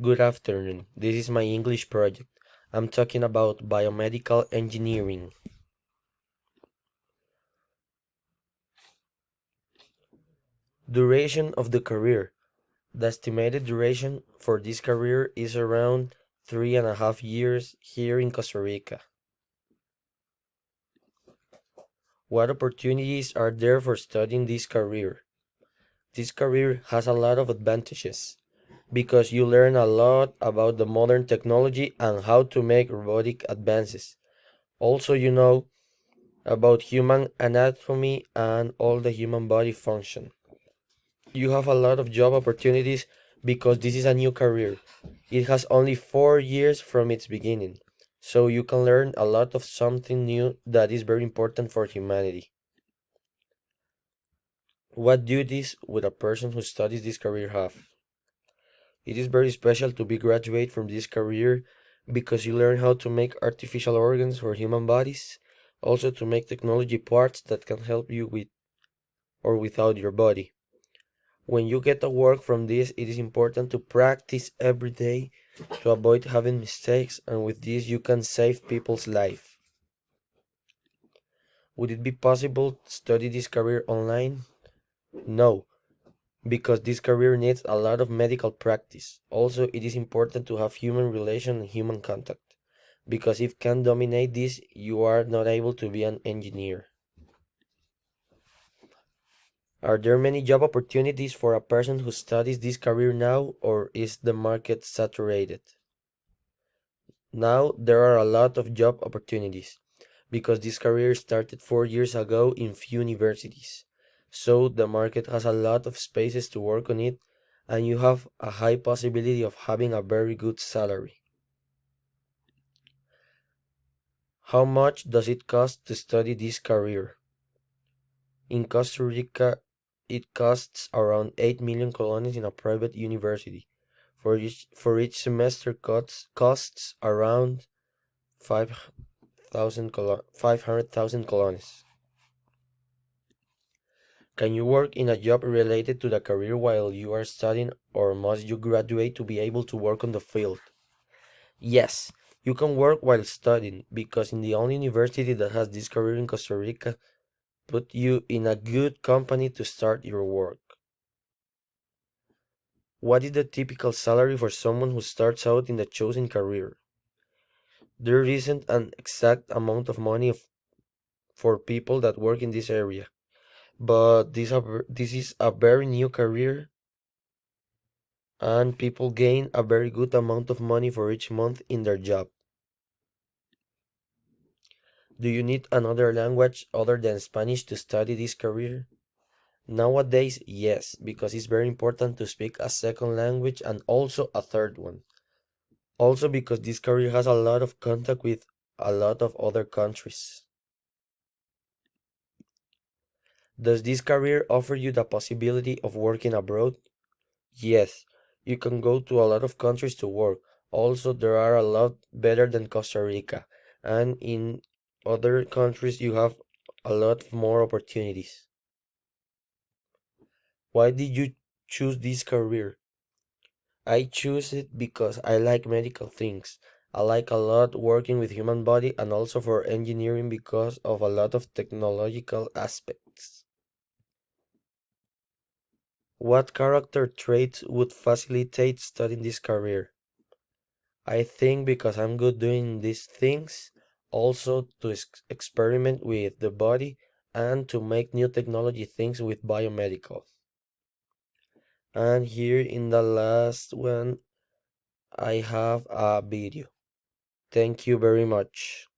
Good afternoon. This is my English project. I'm talking about biomedical engineering. Duration of the career. The estimated duration for this career is around 3.5 years here in Costa Rica. What opportunities are there for studying this career? This career has a lot of advantages because you learn a lot about the modern technology and how to make robotic advances. Also, you know about human anatomy and all the human body function. You have a lot of job opportunities because this is a new career. It has only 4 years from its beginning, so you can learn a lot of something new that is very important for humanity. What duties would a person who studies this career have? It is very special to be graduate from this career because you learn how to make artificial organs for human bodies, also to make technology parts that can help you with or without your body. When you get a work from this, it is important to practice every day to avoid having mistakes, and with this, you can save people's life. Would it be possible to study this career online? No, because this career needs a lot of medical practice. Also, it is important to have human relation and human contact, because if you can dominate this, you are not able to be an engineer. Are there many job opportunities for a person who studies this career now, or is the market saturated? Now there are a lot of job opportunities because this career started 4 years ago in few universities. So the market has a lot of spaces to work on it, and you have a high possibility of having a very good salary. How much does it cost to study this career? In Costa Rica, it costs around 8 million colones in a private university. For each semester costs around 500,000 colones. Can you work in a job related to the career while you are studying, or must you graduate to be able to work on the field? Yes, you can work while studying because in the only university that has this career in Costa Rica put you in a good company to start your work. What is the typical salary for someone who starts out in the chosen career? There isn't an exact amount of money for people that work in this area, but this is a very new career and people gain a very good amount of money for each month in their job. Do you need another language other than Spanish to study this career? Nowadays, yes, because it's very important to speak a second language and also a third one. Also because this career has a lot of contact with a lot of other countries. Does this career offer you the possibility of working abroad? Yes, you can go to a lot of countries to work. Also, there are a lot better than Costa Rica, and in other countries, you have a lot more opportunities. Why did you choose this career? I choose it because I like medical things. I like a lot working with human body and also for engineering because of a lot of technological aspects. What character traits would facilitate studying this career? I think because I'm good doing these things, also to experiment with the body and to make new technology things with biomedical. And here in the last one, I have a video. Thank you very much.